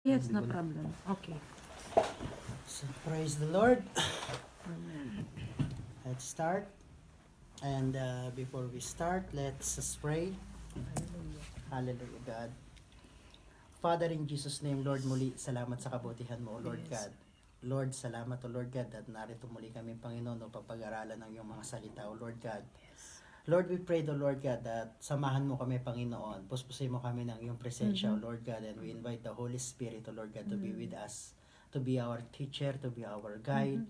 Yes, no problem. Okay. So, praise the Lord. Let's start. And before we start, let's pray. Hallelujah, God. Father, in Jesus' name, Lord, muli, salamat sa kabutihan mo, O Lord Yes. God. Lord, salamat, O Lord God, at narito muli kami, Panginoon, upang pag-aralan ng iyong mga salita, O Lord God. Lord, we pray, O Lord God, that samahan mo kami, Panginoon. Puspusin mo kami ng iyong presensya, O Lord God, and we invite the Holy Spirit, O Lord God, to be with us, to be our teacher, to be our guide.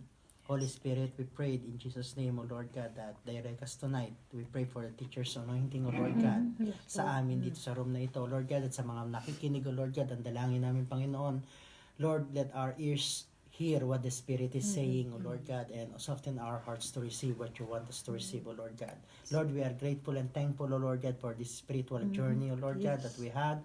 Holy Spirit, we prayed in Jesus' name, O Lord God, that direct us tonight. We pray for the teacher's anointing, O Lord God, sa amin dito sa room na ito, O Lord God, at sa mga nakikinig, O Lord God, ang dalangin namin, Panginoon. Lord, let our ears hear what the Spirit is saying, O Lord God, and soften our hearts to receive what you want us to receive, O Lord God. Lord, we are grateful and thankful, O Lord God, for this spiritual journey, O Lord God, that we had.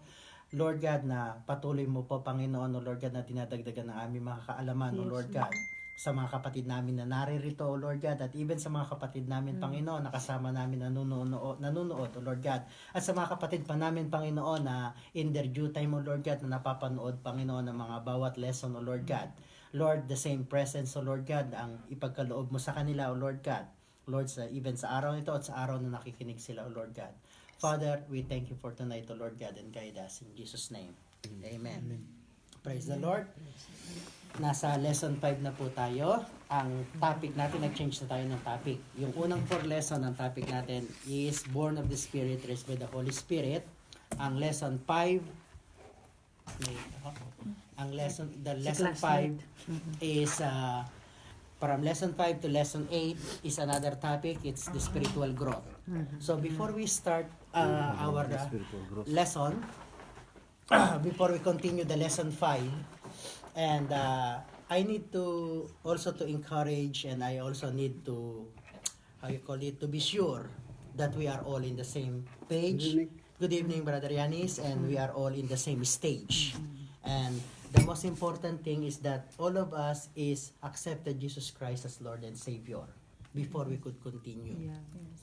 Lord God, na patuloy mo po, Panginoon, O Lord God, na dinadagdagan ng aming mga kaalaman, O Lord God, sa mga kapatid namin na naririto, O Lord God, at even sa mga kapatid namin, Panginoon, na kasama namin nanunood, O Lord God, at sa mga kapatid pa namin, Panginoon, na in their due time, O Lord God, na napapanood, Panginoon, ng mga bawat lesson, O Lord God. Lord, the same presence, O Lord God, ang ipagkaloob mo sa kanila, O Lord God. Lord, even sa araw nito at sa araw na nakikinig sila, O Lord God. Father, we thank you for tonight, O Lord God, and guide us in Jesus' name. Amen. Praise the Lord. Nasa lesson 5 na po tayo. Ang topic natin, nag-change na tayo ng topic. Yung unang 4 lesson ng topic natin is Born of the Spirit, Raised by the Holy Spirit. Ang lesson 5, the lesson 5 is from lesson 5 to lesson 8 is another topic. It's the spiritual growth. So before we start our lesson, before we continue the lesson 5, and I need to also to encourage, and I also need to, to be sure that we are all in the same page. Good evening, Brother Yanis, and we are all in the same stage. And the most important thing is that all of us is accepted Jesus Christ as Lord and Savior before we could continue.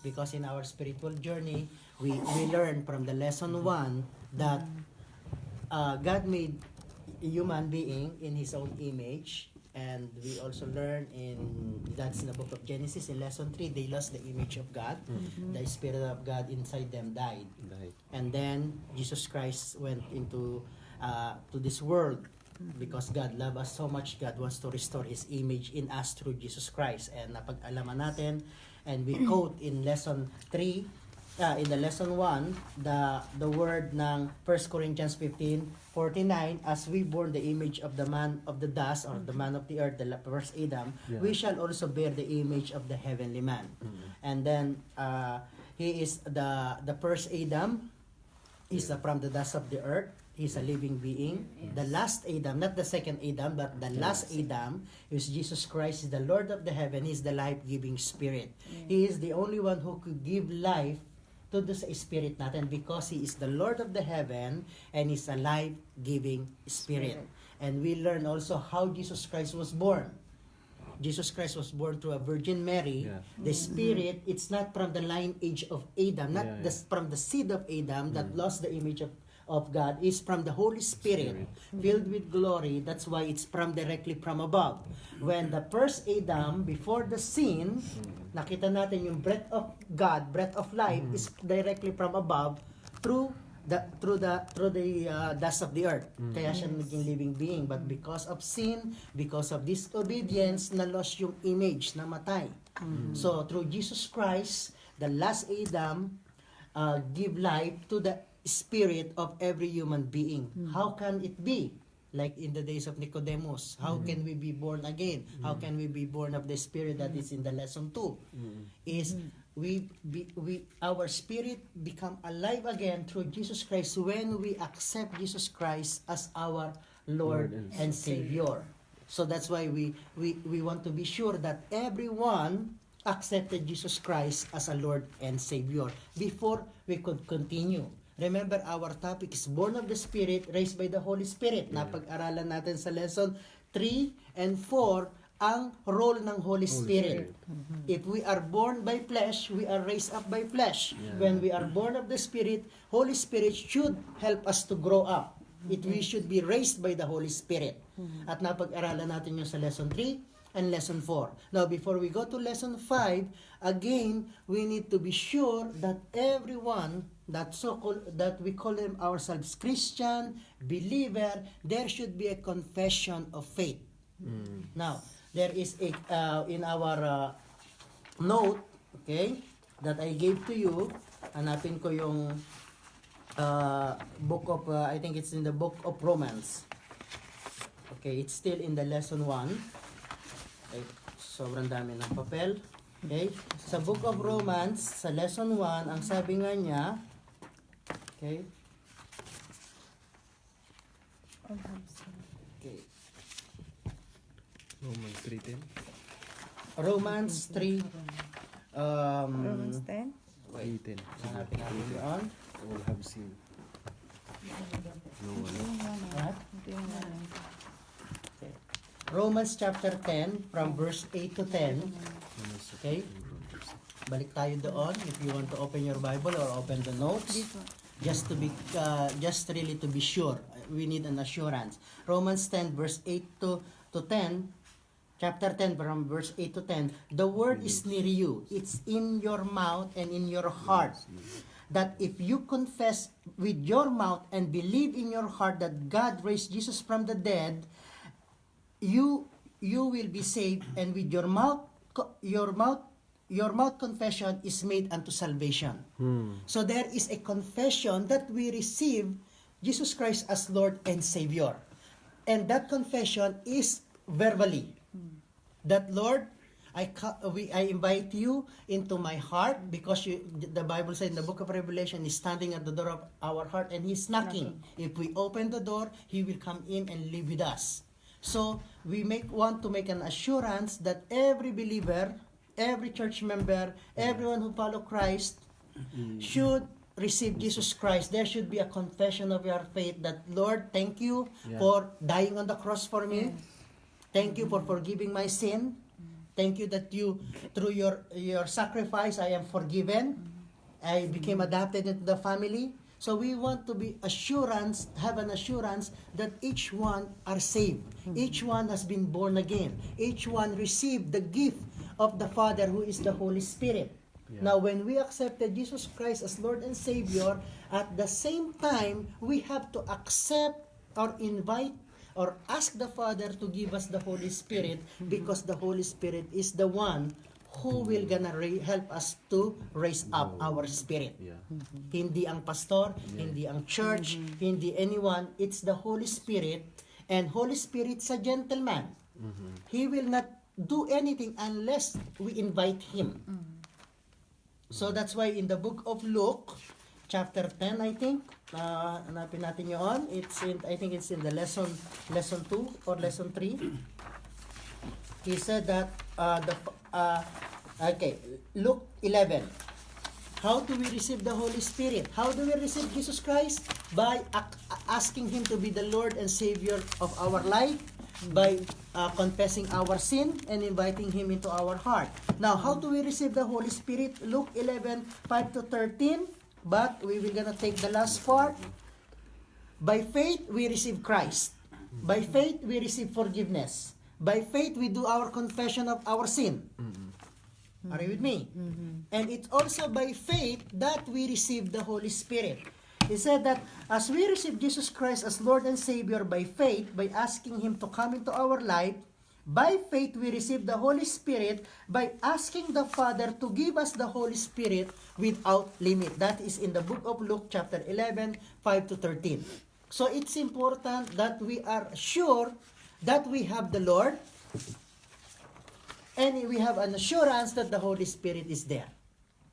Because in our spiritual journey, we learn from the lesson 1 that God made human being in His own image, and we also learn that's in the book of Genesis in lesson 3, they lost the image of God. The Spirit of God inside them died. And then Jesus Christ went into to this world because God loved us so much. God wants to restore His image in us through Jesus Christ, and napag-alaman natin, and we quote in lesson 3, in the lesson 1, the word ng 1 Corinthians 15:49, as we born the image of the man of the dust, or the man of the earth, the first Adam, we shall also bear the image of the heavenly man. And then he is the first Adam, is from the dust of the earth. He's a living being. The last Adam, not the second Adam, but the last Adam is Jesus Christ, is the Lord of the heaven. He's the life-giving Spirit. He is the only one who could give life to the Spirit natin, because He is the Lord of the heaven and He's a life-giving Spirit. And we learn also how Jesus Christ was born. Jesus Christ was born through a Virgin Mary. The Spirit, it's not from the lineage of Adam, not from the seed of Adam that lost the image of God, is from the Holy Spirit, filled with glory. That's why it's directly from above. When the first Adam, before the sin, nakita natin yung breath of God, breath of life, is directly from above through the dust of the earth. Kaya siya naging living being. But because of sin, because of disobedience, na-lost yung image, namatay. So through Jesus Christ, the last Adam give life to the spirit of every human being. How can it be? Like in the days of Nicodemus, how can we be born again? How can we be born of the Spirit? That is in the lesson 2. Is our spirit become alive again through Jesus Christ when we accept Jesus Christ as our Lord and Savior. So that's why we want to be sure that everyone accepted Jesus Christ as a Lord and Savior before we could continue. Remember, our topic is Born of the Spirit, Raised by the Holy Spirit. Napag-aralan natin sa lesson 3 and 4 ang role ng Holy Spirit. If we are born by flesh, we are raised up by flesh. When we are born of the Spirit, Holy Spirit should help us to grow up. We should be raised by the Holy Spirit. At napag-aralan natin yung sa lesson 3 and lesson 4. Now, before we go to lesson 5, again, we need to be sure that everyone that we call them ourselves Christian, believer, there should be a confession of faith. Now, there is a in our note, okay, that I gave to you. Hanapin ko yung book of I think it's in the book of Romans. Okay, it's still in the lesson 1. Okay, sobrang dami ng papel. Okay, sa book of Romans, sa lesson 1, ang sabi nga niya, okay, okay, Romans 3:10. Romans 3, Romans 10? 3:10. hanapin natin yun. All have sinned. No one. What? Ito yung ano. Okay. Romans chapter 10, from verse 8 to 10. Okay? Balik tayo doon if you want to open your Bible or open the notes. Dito. Just really to be sure. We need an assurance. Romans 10 verse 8 to 10. Chapter 10 from verse 8 to 10. The word is near you. It's in your mouth and in your heart. That if you confess with your mouth and believe in your heart that God raised Jesus from the dead, you will be saved, and with your mouth confession is made unto salvation. So there is a confession that we receive Jesus Christ as Lord and Savior. And that confession is verbally. That Lord, I invite you into my heart, because the Bible said in the book of Revelation, He's standing at the door of our heart and He's knocking. If we open the door, He will come in and live with us. So we want to make an assurance that every believer, every church member, everyone who follow Christ should receive Jesus Christ. There should be a confession of your faith that, Lord, thank you for dying on the cross for me. Thank you for forgiving my sin. Thank you that through your sacrifice, I am forgiven. I became adopted into the family. So we want to have an assurance that each one are saved. Each one has been born again. Each one received the gift of the Father, who is the Holy Spirit. Now, when we accepted Jesus Christ as Lord and Savior, at the same time, we have to accept or invite or ask the Father to give us the Holy Spirit, because the Holy Spirit is the one who will gonna help us to raise up our spirit. Hindi ang pastor, hindi ang church, hindi anyone. It's the Holy Spirit, and Holy Spirit's a gentleman. He will not do anything unless we invite Him. So that's why in the book of Luke, chapter 10, I think, hanapin natin yun. I think it's in the lesson 2 or lesson 3. He said that, Luke 11. How do we receive the Holy Spirit? How do we receive Jesus Christ? By asking Him to be the Lord and Savior of our life, by confessing our sin and inviting Him into our heart. Now, how do we receive the Holy Spirit? Luke 11, 5 to 13. But we will gonna take the last part. By faith, we receive Christ. By faith, we receive forgiveness. By faith, we do our confession of our sin. Are you with me? And it's also by faith that we receive the Holy Spirit. He said that as we receive Jesus Christ as Lord and Savior by faith, by asking Him to come into our life, by faith we receive the Holy Spirit by asking the Father to give us the Holy Spirit without limit. That is in the book of Luke chapter 11, 5 to 13. So it's important that we are sure that we have the Lord, and we have an assurance that the Holy Spirit is there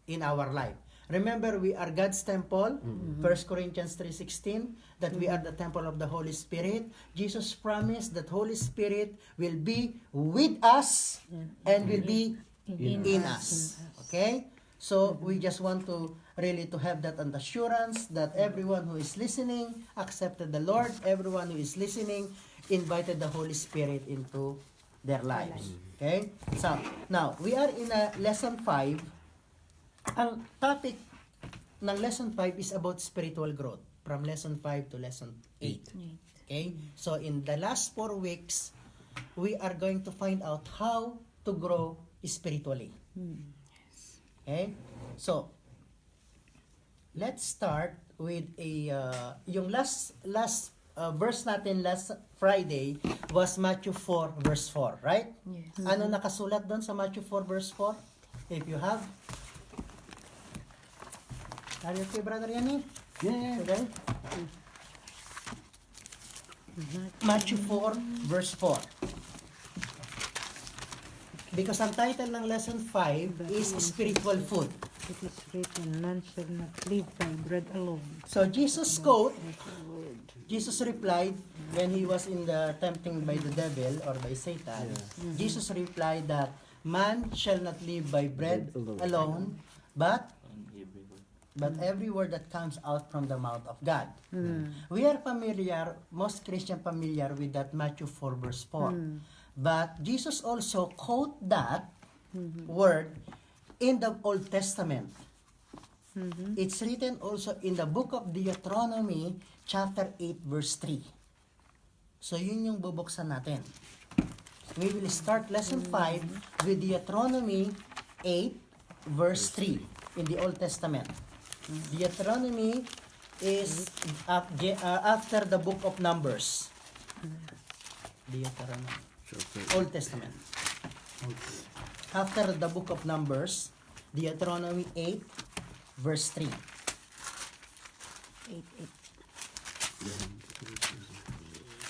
in our life. Remember, we are God's temple, 1 Corinthians 3:16, that we are the temple of the Holy Spirit. Jesus promised that Holy Spirit will be with us and will be in us. Okay? So, we just want to really to have that assurance that everyone who is listening accepted the Lord. Everyone who is listening invited the Holy Spirit into their lives. Okay? So, now, we are in lesson 5. Ang topic ng lesson 5 is about spiritual growth. from lesson 5 to lesson 8. Okay? So in the last 4 weeks, we are going to find out how to grow spiritually. Okay? So, let's start with yung last verse natin last Friday was Matthew 4 verse 4, right? Yes. Ano nakasulat doon sa Matthew 4 verse 4? If you have. Are you okay, Brother Yani? Yeah. Okay? Matthew 4 verse 4. Because ang title ng lesson 5 is spiritual food. It is written, man shall not live by bread alone. So Jesus quote, Jesus replied when he was in the tempting by the devil or by Satan. Jesus replied that man shall not live by bread alone, but every word that comes out from the mouth of God. We are familiar, most Christian familiar with that Matthew 4 verse 4. But Jesus also quote that word in the Old Testament. It's written also in the book of Deuteronomy chapter 8 verse 3. So yun yung bubuksan natin. We will start lesson 5 with Deuteronomy 8 verse 3 in the Old Testament. Deuteronomy is after the book of Numbers. Deuteronomy. Old Testament. After the book of Numbers, Deuteronomy 8 verse 3. 8:8.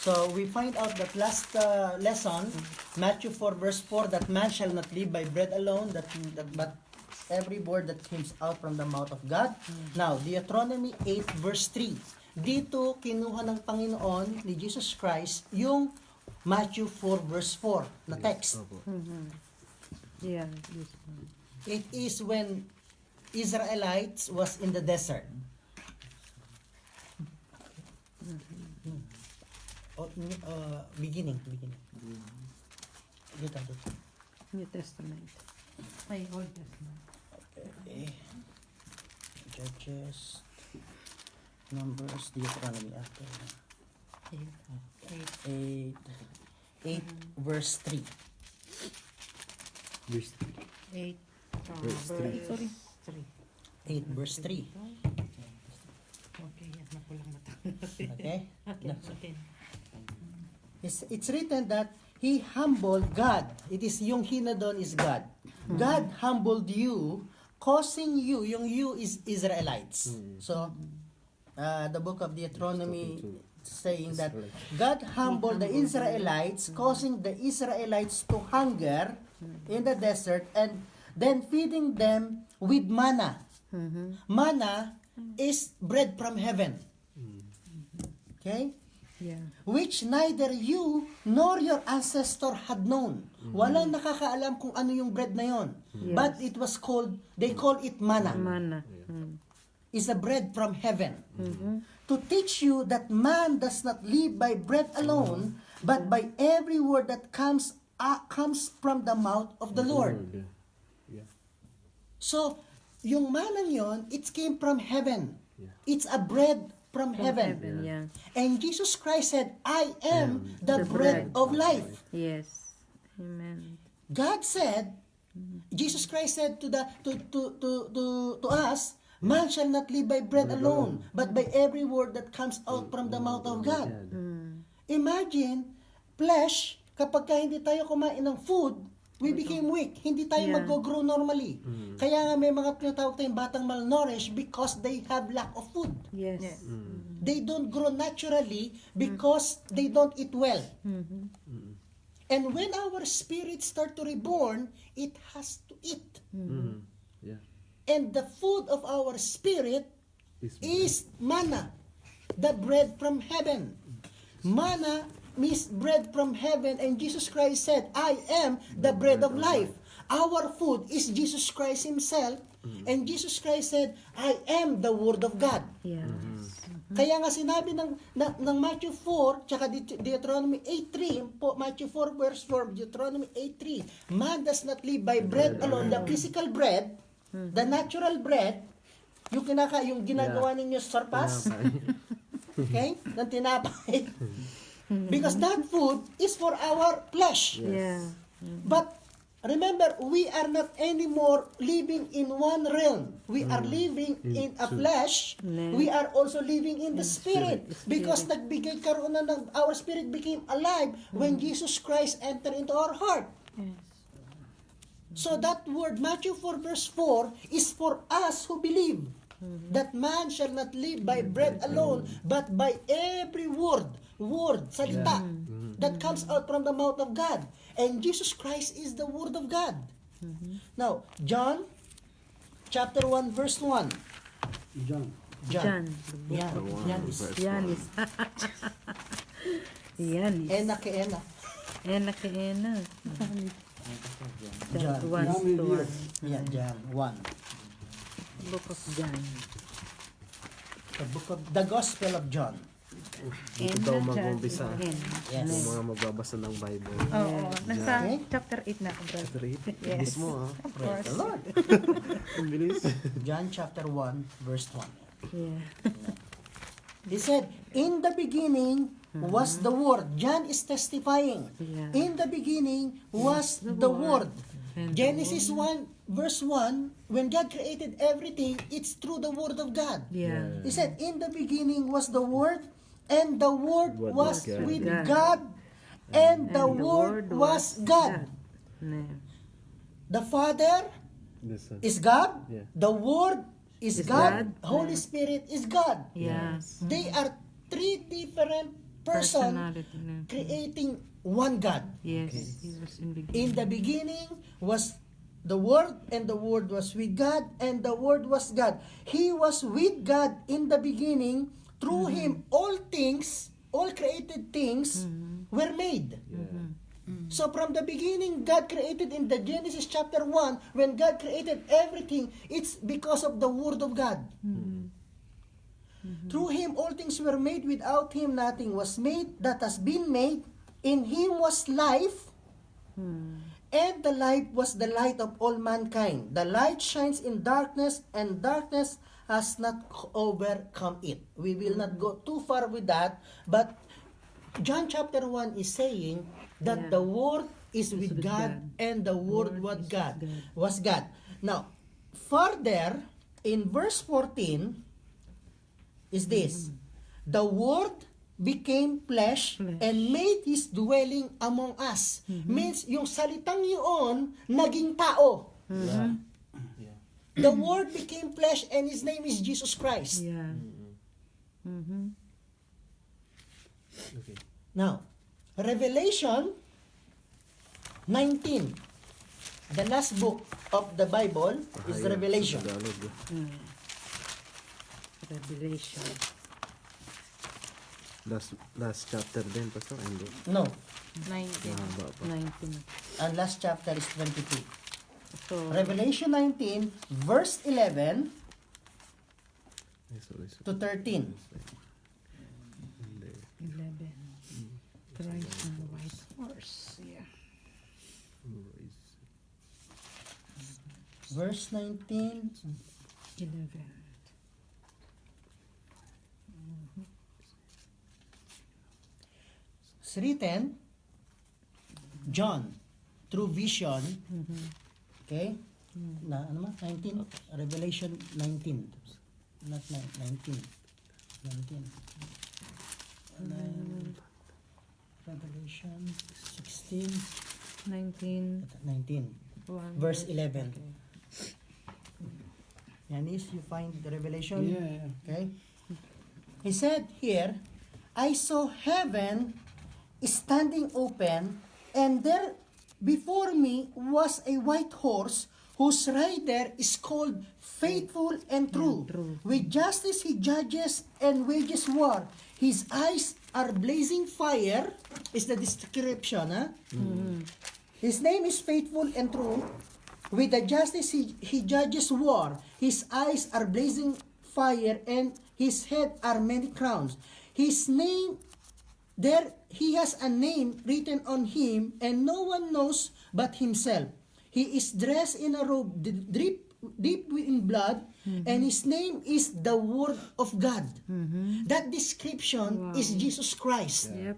So we find out that last lesson, Matthew 4 verse 4, that man shall not live by bread alone, but every word that comes out from the mouth of God. Now, Deuteronomy 8 verse 3. Dito kinuha ng Panginoon ni Jesus Christ yung Matthew 4 verse 4 na text. Yeah, this one. It is when Israelites was in the desert. Beginning. Dito. New Testament. Ay, Old Testament. Okay. Judges, Numbers, Deuteronomy after. 8 verse 3. Verse 8. Verse 3. Sorry. 8 verse 3. Okay, yan. Nakulang mata. Okay? Okay. It's written that He humbled God. It is yung hina doon is God. God humbled you, causing you, yung you is Israelites. So, the book of Deuteronomy saying that God humbled the Israelites, causing the Israelites to hunger in the desert and then feeding them with manna. Manna is bread from heaven. Okay? Yeah. Which neither you nor your ancestor had known. Walang nakakaalam kung ano yung bread na yon. Yes. But it was called, they call it manna. Manna. Is a bread from heaven. To teach you that man does not live by bread alone, but by every word that comes from the mouth of the Lord. Yeah. So, yung manna yon, it came from heaven. Yeah. It's a bread from heaven. Yeah. And Jesus Christ said, I am the bread of life. Yes. Amen. God said, Jesus Christ said to us, man shall not live by bread alone, but by every word that comes out from the mouth of God. Imagine, flesh, kapag hindi tayo kumain ng food, we became weak. Hindi tayo mag-grow normally. Kaya nga may mga tinatawag tayong batang malnourished because they have lack of food. Yes. They don't grow naturally because they don't eat well. And when our spirit start to reborn, it has to eat. Yeah. And the food of our spirit is manna, the bread from heaven. Manna means bread from heaven, and Jesus Christ said, I am the bread of life. Our food is Jesus Christ Himself, and Jesus Christ said, I am the Word of God. Yes. Kaya nga sinabi ng Matthew 4, tsaka Deuteronomy 8:3, Matthew 4 verse 4, Deuteronomy 8:3, man does not live by bread alone, the physical bread, the natural bread, yung ginagawa ninyo sa sarpas, okay? Ng tinapay. Because that food is for our flesh. Yeah. But remember, we are not anymore living in one realm. We are living in a flesh. Yeah. We are also living in the spirit. Because nagbigay karoon na ng, our spirit became alive when Jesus Christ entered into our heart. Yes. So that word, Matthew 4 verse 4, is for us who believe that man shall not live by bread alone, but by every word, salita, that comes out from the mouth of God. And Jesus Christ is the word of God. Now, John, chapter 1, verse 1. John. John. Yan, yan is. Yanis. Yanis. Ena ke ena. Ena ke ena. John. One to one. Yan, John 1. Book of John. The Gospel of John. Dito daw mag-umpisa. Yes. Yung mga magbabasa ng Bible. Oo, nasa Okay. chapter 8 na ako, brother. Chapter 8. Yes. Bilis mo ah. Of course. Lord. Ang bilis. John chapter 1, verse 1. Yeah. He said, in the beginning was the Word. John is testifying. Yeah. In the beginning was the Word. And Genesis 1, verse 1, when God created everything, it's through the Word of God. Yeah. He said, in the beginning was the Word, and the Word Word was was God. with God. God, and the Word was God. Yeah. The Father This one. is God, Yeah. the Word is Is God, God. Holy Spirit is God. Yes. They are three different persons Personality. Yeah. creating one God. Yes. He was in the In the beginning was the Word, and the Word was with God, and the Word was God. He was with God in the beginning. Through Him, all things, all created things were made. So from the beginning, God created in the Genesis chapter 1, when God created everything, it's because of the Word of God. Through Him, all things were made. Without Him, nothing was made that has been made. In Him was life, and the life was the light of all mankind. The light shines in darkness, and darkness has not overcome it. We will not go too far with that, but John chapter 1 is saying that Yeah. the Word is with with God, God. and the Word Word was is God. God. Was God. Now, further, in verse 14, is this. The Word became flesh and made His dwelling among us. Means, yung salitang yun, naging tao. Yeah. The Word became flesh and His name is Jesus Christ. Yeah. Okay. Now, Revelation 19. The last book of the Bible is Ayun, Revelation. sa Tagalog, eh. Revelation. Last chapter din, Pastor. Hindi. No. 19. Mahaba pa. 19. And last chapter is 22. So, Revelation 19, verse 11 Ay, sorry. to 13. Hindi. 11. Christ on the white horse. Yeah. Verse 19. 11. It's written, John, through vision, okay? Na, ano ma? 19? Revelation 19. Not 19. 19. Revelation 16. 19. 19. 1. Verse 11. Yanis, you find the Revelation? Yeah. Okay? He said here, I saw heaven standing open, and there before me was a white horse, whose rider is called Faithful and True. With justice he judges and wages war. His eyes are blazing fire, is the description. Huh? His name is Faithful and True. With the justice he judges war. His eyes are blazing fire, and his head are many crowns. His name, there he has a name written on him, and no one knows but himself. He is dressed in a robe deep in blood, and his name is the Word of God. That description is Jesus Christ. Yep.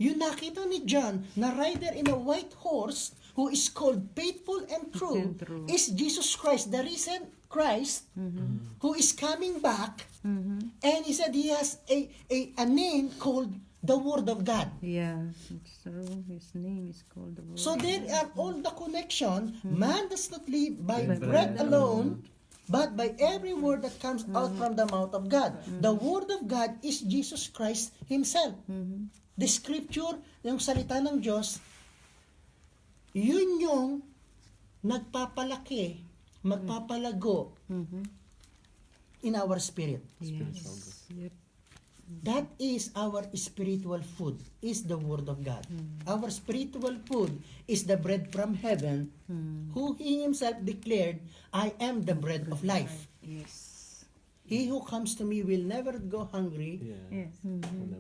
Yung nakita ni John na rider in a white horse who is called faithful and true, And true. is Jesus Christ, the risen Christ, who is coming back, and he said he has a name called the Word of God. Yeah, it's true. His name is called the Word. So there are all the connection. Man does not live by bread alone, but by every word that comes out from the mouth of God. The Word of God is Jesus Christ Himself. The Scripture, yung salita ng Diyos, yun yung nagpapalaki, magpapalago in our spirit. Yes. Yep. That is our spiritual food, is the Word of God. Our spiritual food is the bread from heaven, who He Himself declared, I am the bread of life. Yes. He who comes to me will never go hungry Yeah. Yes.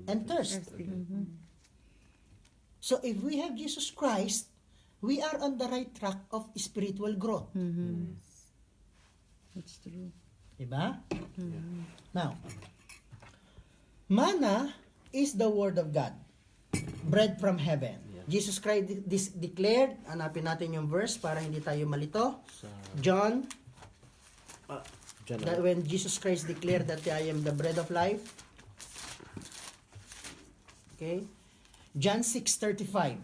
and thirst. So if we have Jesus Christ, we are on the right track of spiritual growth. It's true. Diba? Now, manna is the Word of God. Bread from heaven. Jesus Christ declared, hanapin natin yung verse para hindi tayo malito. John, that when Jesus Christ declared that I am the bread of life. Okay? John 6:35.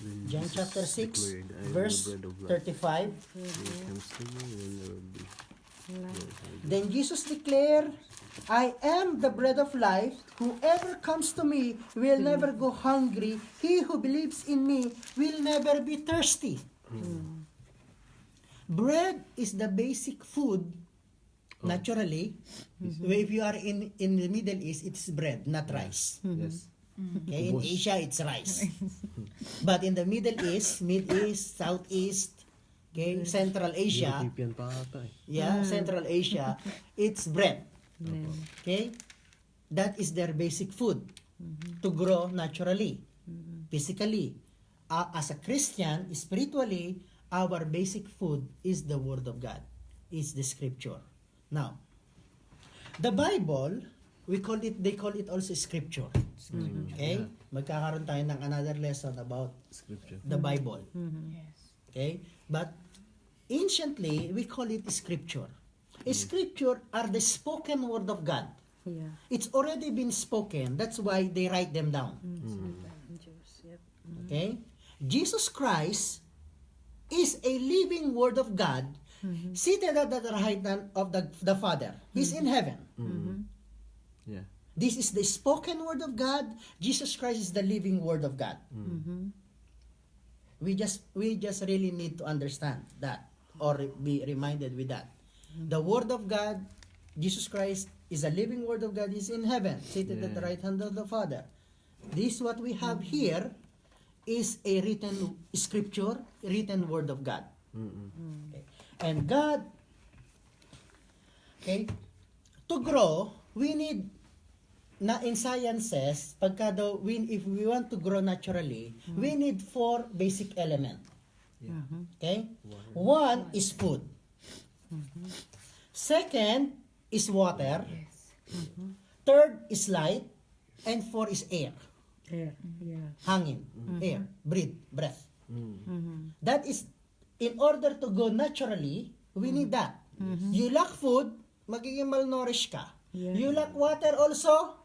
When John Jesus chapter 6, declared, "I am the verse bread of life. 35. He who comes to me will never be Then Jesus declared, I am the bread of life. Whoever comes to me will never go hungry. He who believes in me will never be thirsty. Bread is the basic food, naturally. If you are in the Middle East, it's bread, not rice. Yes. Okay, in Asia, it's rice. But in the Middle East, Mid-East, Southeast, okay, Central Asia, European pa ata eh. yeah, Central Asia, it's bread. Okay? That is their basic food to grow naturally, physically. As a Christian, spiritually, our basic food is the Word of God, is the Scripture. Now, the Bible, they call it also Scripture. Okay? Magkakaroon tayo ng another lesson about Scripture. the Bible. Yes. Okay? But anciently, we call it Scripture. Scripture are the spoken word of God. Yeah. It's already been spoken. That's why they write them down. Yep. Okay? Jesus Christ is a living word of God seated at the right hand of the Father. He's in heaven. Yeah. This is the spoken word of God. Jesus Christ is the living word of God. We just really need to understand that or be reminded with that. The word of God, Jesus Christ is a living word of God, is in heaven, seated at the right hand of the Father. This what we have here is a written scripture, written word of God. Okay. And God, okay, to grow, we need na in sciences, if we want to grow naturally, we need 4 basic elements. Okay? One is food. Second is water. Third is light. And 4 is air. Yeah. Yeah. Hangin. Air. Breath. That is, in order to go naturally, we need that. You lack food, magiging malnourished ka. Yeah. You lack water also,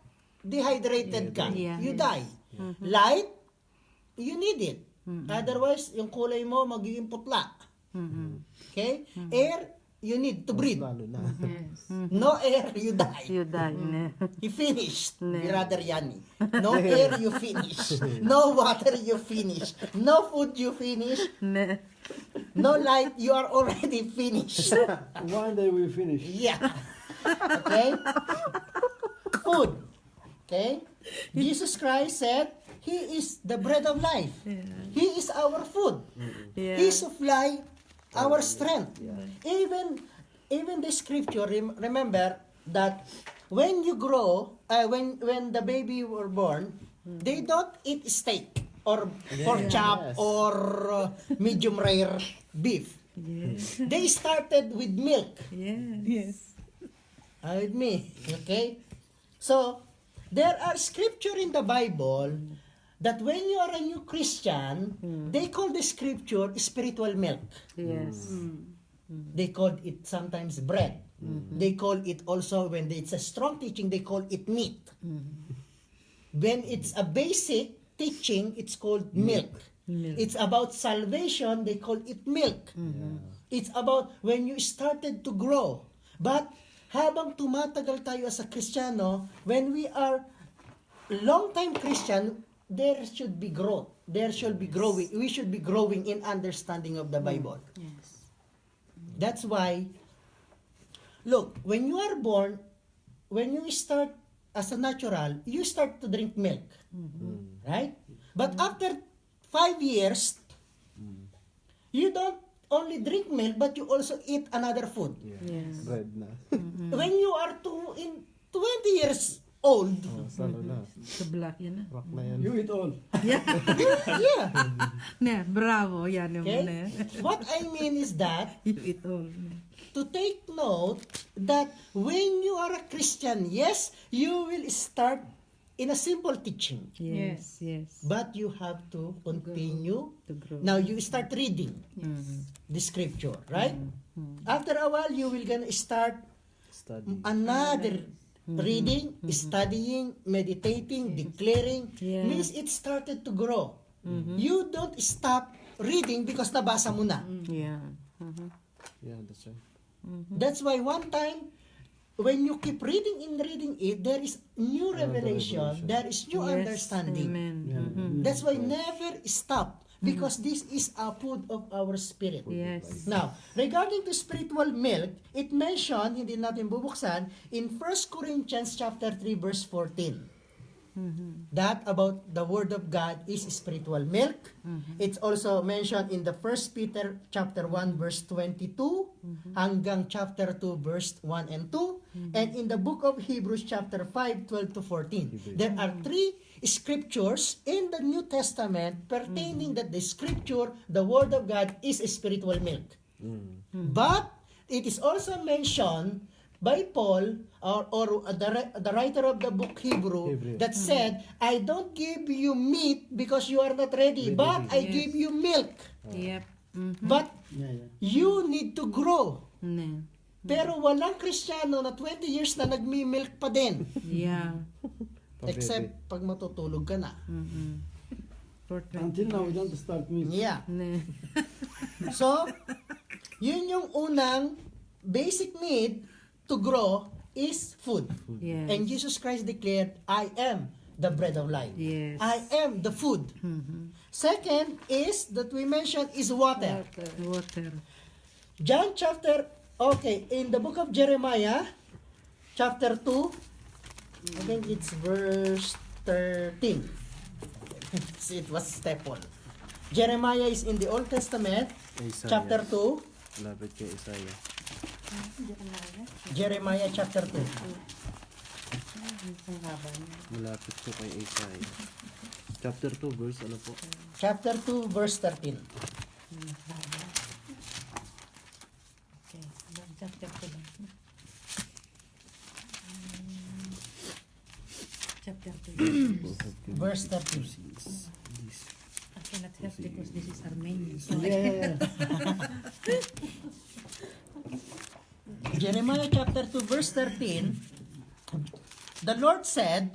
dehydrated ka. Yeah. You die. Light, you need it. Otherwise, yung kulay mo magiging putla. Okay? Air, you need to breathe. Lalo na. Yes. No air, you die. You die. Ne. You finished, Ne. brother Yanni. No air, you finish. No water, you finish. No food, you finish. Ne. No light, you are already finished. One day we finish. Yeah. Okay? Food. Okay? Jesus Christ said, He is the bread of life. He is our food. Yeah. He supply our strength. Even the scripture, remember that when you grow, when the baby were born, They don't eat steak or pork chop or medium rare beef. Yes. They started with milk. Yes. Are with me? Okay? So, there are scripture in the Bible that when you are a new Christian, they call the scripture spiritual milk. Yes. They call it sometimes bread. They call it also, when it's a strong teaching, they call it meat. When it's a basic teaching, it's called milk. It's about salvation, they call it milk. It's about when you started to grow. But habang tumatagal tayo as a Kristiyano, when we are long-time Christian, there should be growth. There should be growing. We should be growing in understanding of the Bible. Yes. That's why, look, when you are born, when you start as a natural, you start to drink milk. Right? But after 5 years, you don't only drink milk, but you also eat another food. Yes. Bread na. When you are in 20 years old, Salo na. So black yan na. Rock na yan. You eat all. yeah, Ne, bravo. Yan yung okay? ne. What I mean is that, You eat all. Ne. to take note that when you are a Christian, yes, you will start in a simple teaching. Yes. Yes. But you have to continue. To grow. Now you start reading the scripture, right? After a while, you will gonna start Study. another reading, studying, meditating, declaring. Yeah. Means it started to grow. You don't stop reading because nabasa mo na. Yeah. Yeah, that's right. That's why one time, when you keep reading it, there is new revelation, there is new Yes. understanding. Amen. That's why never stop, because this is a food of our spirit. Yes. Now, regarding to spiritual milk, it mentioned, hindi natin bubuksan, in 1 Corinthians chapter 3 verse 14. That about the word of God is spiritual milk. It's also mentioned in the 1 Peter chapter 1 verse 22 hanggang chapter 2 verse 1 and 2, and in the book of Hebrews chapter 5 12 to 14. There are 3 scriptures in the New Testament pertaining that the scripture, the word of God, is spiritual milk. But it is also mentioned by Paul or the writer of the book Hebrew that said, I don't give you meat because you are not ready, but I give you milk. Yep. But you need to grow. Ne. Pero walang Kristiyano na 20 years na nagmi-milk pa din. Yeah. Except pag matutulog ka na. For Until now, we don't start meat. Yeah. Ne. So, yun yung unang basic need to grow is food. Yes. And Jesus Christ declared, I am the bread of life. Yes. I am the food. Second is, that we mentioned, is water. Water. John chapter, in the book of Jeremiah, chapter 2, I think it's verse 13. It was staple. Jeremiah is in the Old Testament, Isaiah. chapter 2. Lapit kay Isaiah. Jeremiah chapter 2. Malapit ko kay Isaiah. Chapter 2, verse ano po? Chapter 2, verse 13. Okay. Chapter 2 lang. Chapter 2. Verse 13. I cannot help because this is Armenian. So Yeah. Jeremiah chapter 2, verse 13. The Lord said,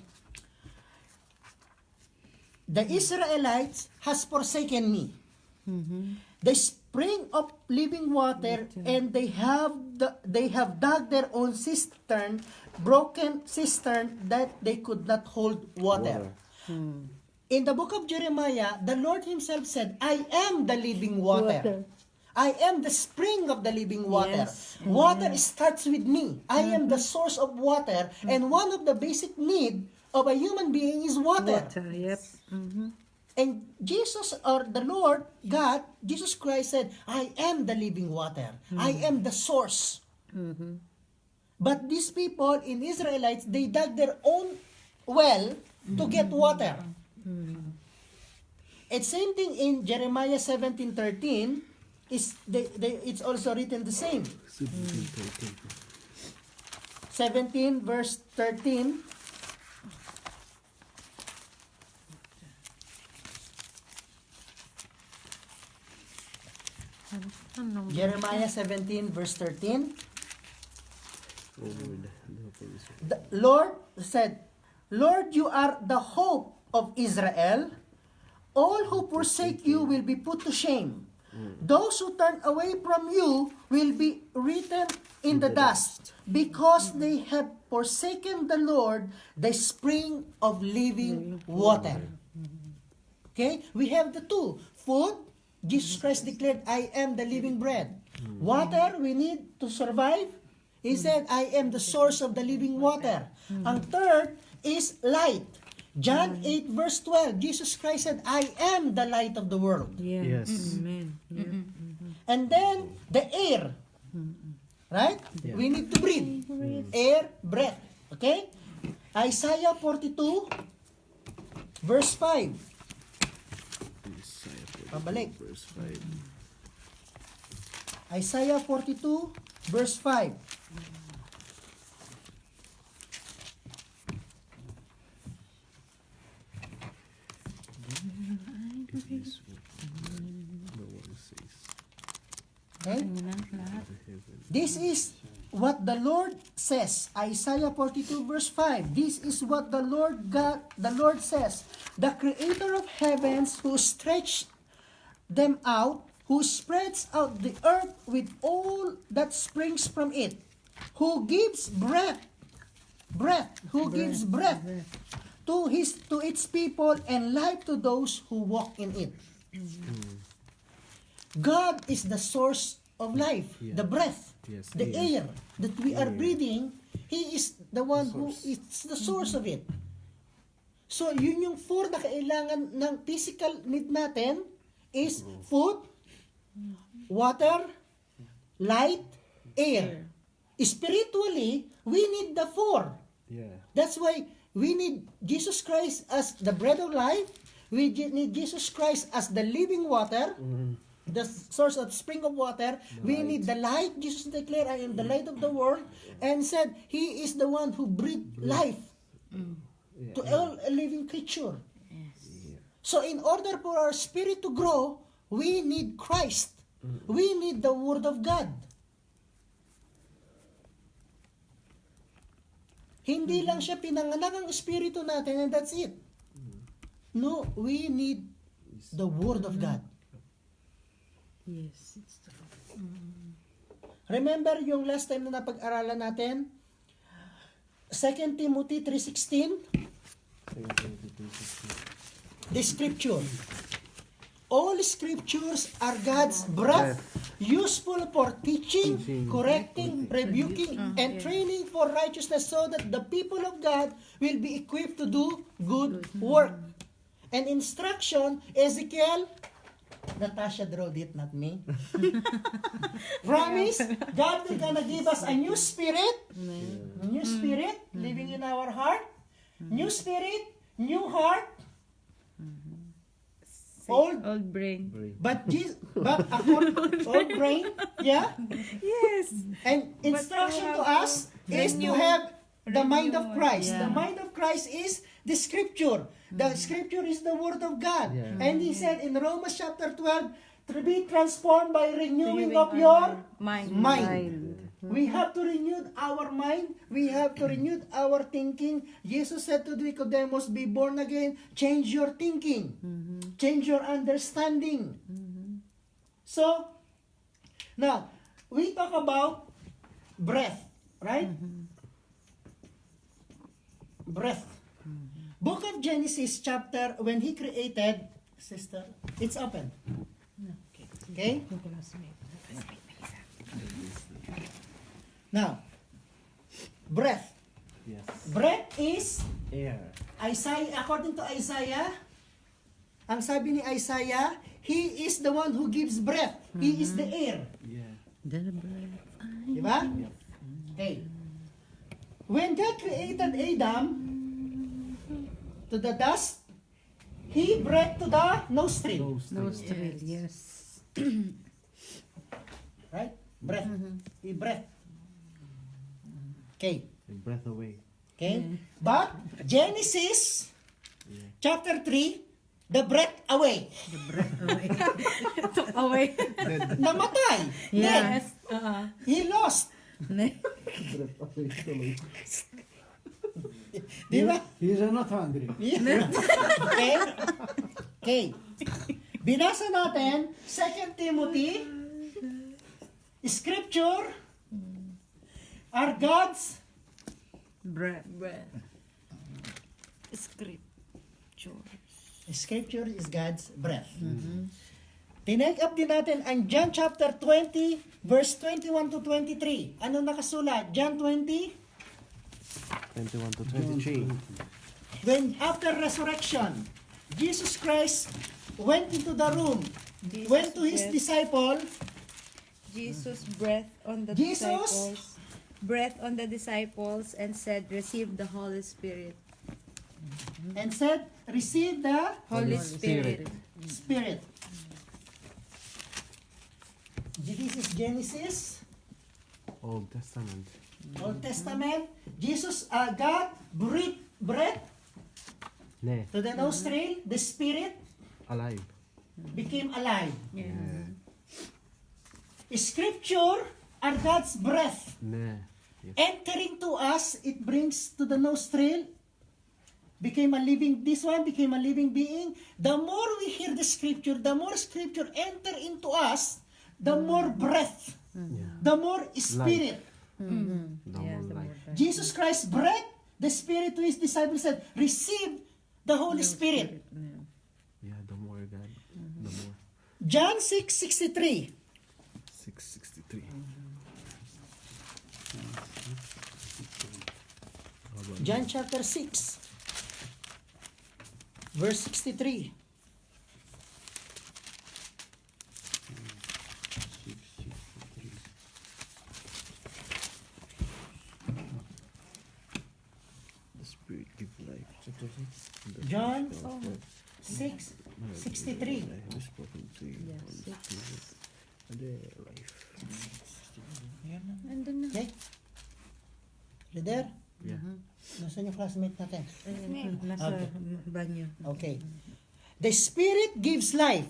the Israelites has forsaken me. The spring of living water, and they have dug their own cistern, broken cistern that they could not hold water. In the book of Jeremiah, the Lord himself said, I am the living water. I am the spring of the living water. Yes. Water starts with me. I am the source of water. And one of the basic need of a human being is water. Water. Yep. And Jesus, or the Lord God, Jesus Christ said, I am the living water. I am the source. But these people in Israelites, they dug their own well to get water. It's same thing in Jeremiah 17:13. It's also written the same. 17 verse 13. Ano? Jeremiah 17 verse 13. Oh Lord, ano po this? The Lord said, Lord, you are the hope of Israel. All who forsake you will be put to shame. Those who turn away from you will be written in the dust, because they have forsaken the Lord, the spring of living water. Okay? We have the two. Food, Jesus Christ declared, I am the living bread. Water, we need to survive. He said, I am the source of the living water. Ang third is light. John 8 verse 12, Jesus Christ said, I am the light of the world. Yeah. Yes. Amen. Yeah. And then, the air. Right? Yeah. We need to breathe. Air, breath. Okay? Isaiah 42 verse 5. Isaiah 42, Pabalik. verse 5. Isaiah 42 verse 5. This is what the one says. Okay? Lahat. The heaven. This is what the Lord says. Isaiah 42 verse 5. This is what the Lord says. The creator of heavens, who stretched them out, who spreads out the earth with all that springs from it, who gives breath, gives breath to its people and life to those who walk in it. God is the source of life, Yeah. the breath, Yes, the air. air that we are breathing. He is the one who is the source of it. So, yun yung four na kailangan ng physical need natin is food, water, light, air. Spiritually, we need the four. Yeah. That's why we need Jesus Christ as the bread of life. We need Jesus Christ as the living water, the source of spring of water. We need the light. Jesus declared, I am the light of the world, and said He is the one who breathed life to all a living creature. So in order for our spirit to grow, we need Christ. We need the Word of God. Hindi lang siya pinanganak ang espiritu natin and that's it. No, we need the Word of God. Yes, it's true. Remember yung last time na napag-aralan natin? 2 Timothy 3:16, the Scripture. All Scriptures are God's breath, useful for teaching, correcting, rebuking, and training for righteousness, so that the people of God will be equipped to do good work. And instruction, Ezekiel, Natasha wrote it, not me. Promise, God will gonna give us a new spirit, living in our heart, new spirit, new heart, old brain. but old brain, yeah. Yes. And instruction to us is to have the mind of Christ. Yeah. The mind of Christ is the Scripture. The Scripture is the Word of God. Yeah. And He said in Romans chapter 12, to be transformed by renewing of your mind. We have to renew our mind. We have to renew our thinking. Jesus said to Nicodemus, be born again. Change your thinking. Change your understanding. So, now, we talk about breath, right? Breath. Book of Genesis chapter, when He created, sister, it's open. Okay? Now, breath. Yes. Breath is Air. Isaiah, according to Isaiah, ang sabi ni Isaiah, He is the one who gives breath. He is the air. Yeah. The breath. Diba? Okay. When God created Adam to the dust, He breathed to the nostril. Nostril, yes. Right? Breath. He breathed. Okay. Breath away. Okay? But Genesis chapter 3, the breath away. Away. Namatay. Dead. Yes. He lost. Di ba? He's not hungry. Okay? Okay. Binasa natin 2 Timothy. Scripture are God's Breath. Scripture is God's breath. Tinake up din natin ang John chapter 20 verse 21 to 23. Ano nakasulat? John 20? 21 to 23. When after resurrection, Jesus Christ went into the room, went to his disciple, Jesus breathed on the Jesus? disciples. Breathed on the disciples and said, "Receive the Holy Spirit." and said, receive the Holy Spirit. Spirit. This is Genesis, Old Testament. Old Testament. Jesus, God breathed Ne. to the nostril, the Spirit Alive. became alive. Yeah. Scripture are God's breath. Ne. Yes. Entering to us, it brings to the nostril, became a living, this one became a living being. The more we hear the scripture, the more scripture enter into us, the more breath, Yeah. the more spirit. The more life. Jesus Christ breathed the Spirit to his disciples, said, receive the Holy Spirit. Yeah, the more God. The more. John 6:63. 663. John chapter 6, verse 63. The Spirit give life. John 6:63. I have spoken to you. Holy Spirit. And the life. Nandun na. Okay? Leader, Yeah. nasaan yung classmate natin? Nasa Okay. banyo. Okay. The Spirit gives life.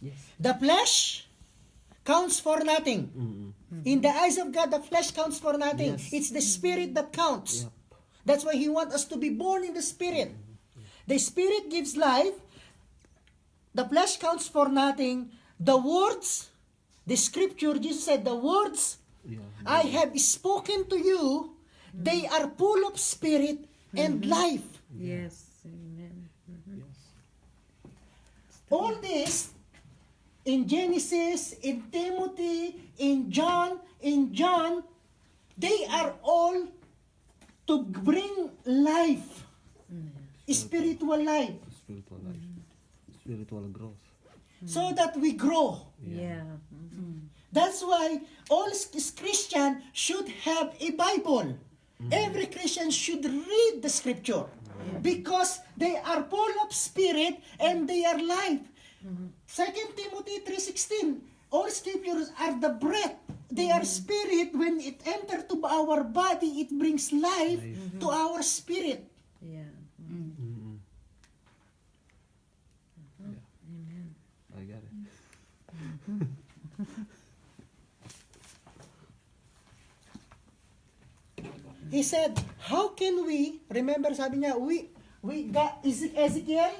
Yes. The flesh counts for nothing. In the eyes of God, the flesh counts for nothing. Yes. It's the Spirit that counts. Yep. That's why He wants us to be born in the Spirit. The Spirit gives life. The flesh counts for nothing. The words, the scripture, Jesus said, the words Yeah. I have spoken to you, they are full of spirit and life. Yes. Amen. Yes. All this in Genesis, in Timothy, in John, they are all to bring life, spiritual life, Spiritual life. Spiritual growth. so that we grow. Yeah. That's why all Christian should have a Bible. Every Christian should read the scripture because they are full of spirit and they are life. 2 Timothy 3:16. All scriptures are the breath. They are spirit. When it enters to our body, it brings life to our spirit. Yeah. I got it. He said, how can we, remember sabi niya, we got Ezekiel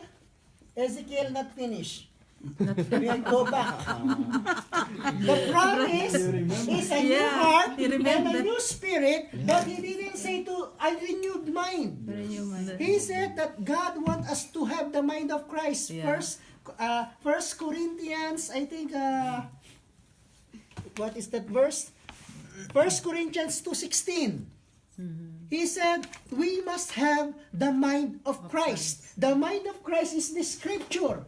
not finished. We'll go back. The promise is a new heart and a new spirit, but he didn't say to a renewed mind. He said that God wants us to have the mind of Christ. First Corinthians, I think, what is that verse? 1 Corinthians 2:16. He said, we must have the mind of Christ. The mind of Christ is the scripture.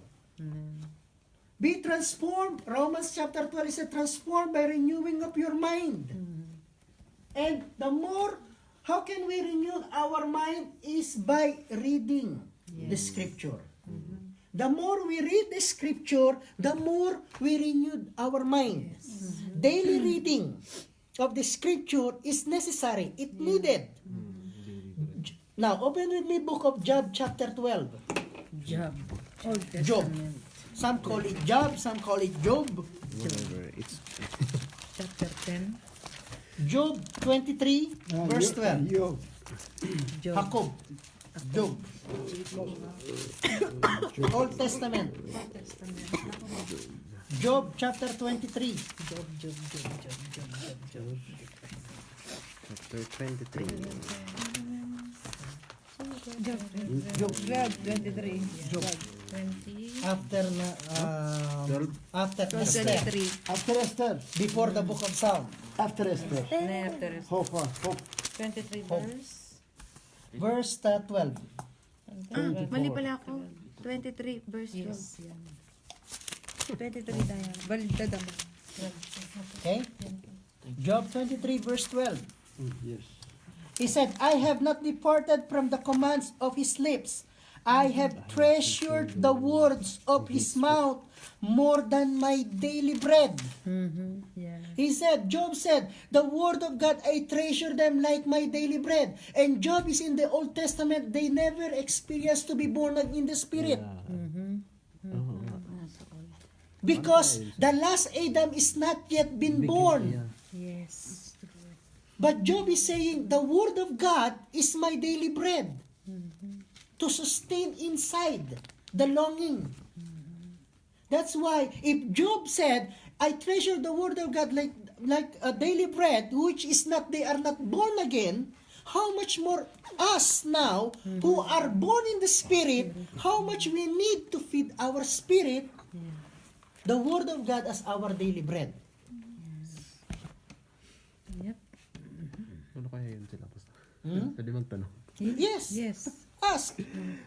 Be transformed. Romans chapter 12 is transformed by renewing of your mind. And the more, how can we renew our mind is by reading the scripture. The more we read the scripture, the more we renewed our mind. Daily reading of the scripture is necessary. It needed. Now, open with me book of Job chapter 12. Job. Old Job. Testament. Some call it Job, some call it Job. Whatever. It's Chapter 10. Job 23, verse 12. Job. Job. Jacob. Job. Old Testament. Job chapter 23. chapter 23. Job. Job 23. Job. 20. After Esther. 23. After Esther. Before the book of Psalm. After Esther. How far? How 23 Hope. verse. Verse 12. Mali pala ako. 23 verse 12. 23 tayo. Baliktad ako. Okay? Job 23 verse 12. Yes. He said, I have not departed from the commands of his lips. I have treasured the words of his mouth more than my daily bread. Yeah. He said, Job said, the word of God, I treasure them like my daily bread. And Job is in the Old Testament. They never experienced to be born in the Spirit. Because the last Adam is not yet been born. Yes. But Job is saying, the word of God is my daily bread. To sustain inside the longing. That's why if Job said, I treasure the word of God like a daily bread, which is not, they are not born again, how much more us now, who are born in the Spirit, how much we need to feed our spirit, the word of God as our daily bread. Yep. Ano kaya yun sila, Pastor? Pwede magtanong. Yes. Yes. Ask.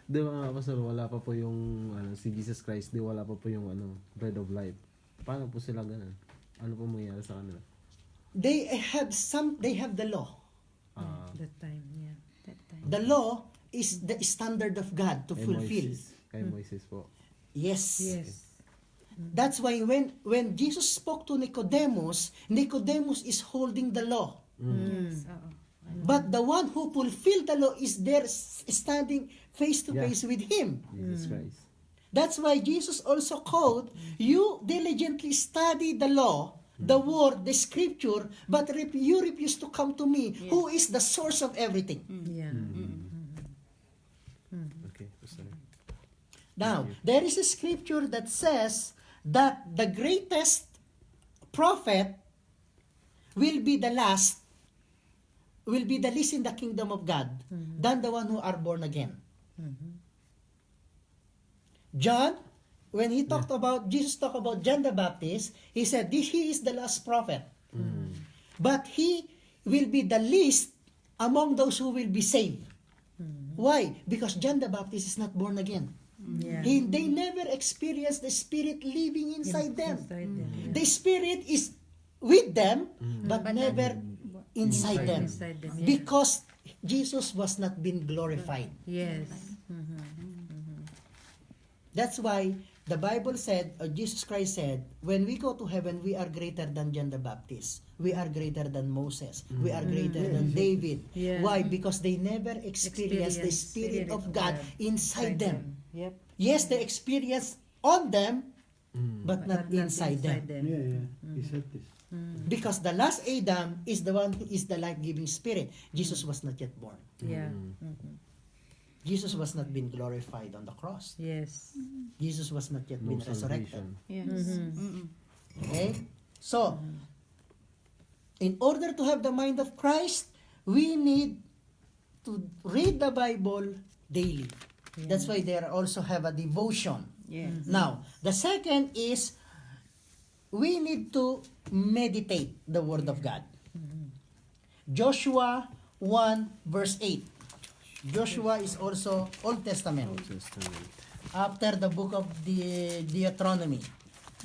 Di ba, Pastor, wala pa po yung si Jesus Christ, wala pa po yung bread of life. Paano po sila ganun? Ano po mangyayari sa kanila? They have the law. That time, yeah. That time. The law is the standard of God to fulfill. Kay Moises po. Yes. Yes. That's why when Jesus spoke to Nicodemus, Nicodemus is holding the law. But the one who fulfilled the law is there standing face to face with him. Jesus Christ. That's why Jesus also called, you diligently study the law, the word, the scripture, but you refuse to come to me, who is the source of everything. Yeah. Okay, Pastor. Now, there is a scripture that says that the greatest prophet will be the last, will be the least in the kingdom of God than the one who are born again. John, when he talked about, Jesus talked about John the Baptist, he said, he is the last prophet. But he will be the least among those who will be saved. Why? Because John the Baptist is not born again. Yeah. They never experienced the Spirit living inside them. Inside them, yeah. The Spirit is with them, but never inside them. Inside them, yeah. Because Jesus was not been glorified. Yes. That's why the Bible said, or Jesus Christ said, when we go to heaven, we are greater than John the Baptist. We are greater than Moses. We are greater than David. Yeah. Why? Because they never experienced the Spirit of God inside them. Yep. Yes, they experience on them, but not inside them. Yeah. He said this. Because the last Adam is the one who is the life-giving Spirit. Jesus was not yet born. Yeah. Jesus was not been glorified on the cross. Yes. Jesus was not yet No been resurrected. salvation. Yes. Okay? So, in order to have the mind of Christ, we need to read the Bible daily. That's why they also have a devotion. Yes. Now, the second is we need to meditate the Word of God. Joshua 1 verse 8. Joshua is also Old Testament. Old Testament. After the book of the Deuteronomy.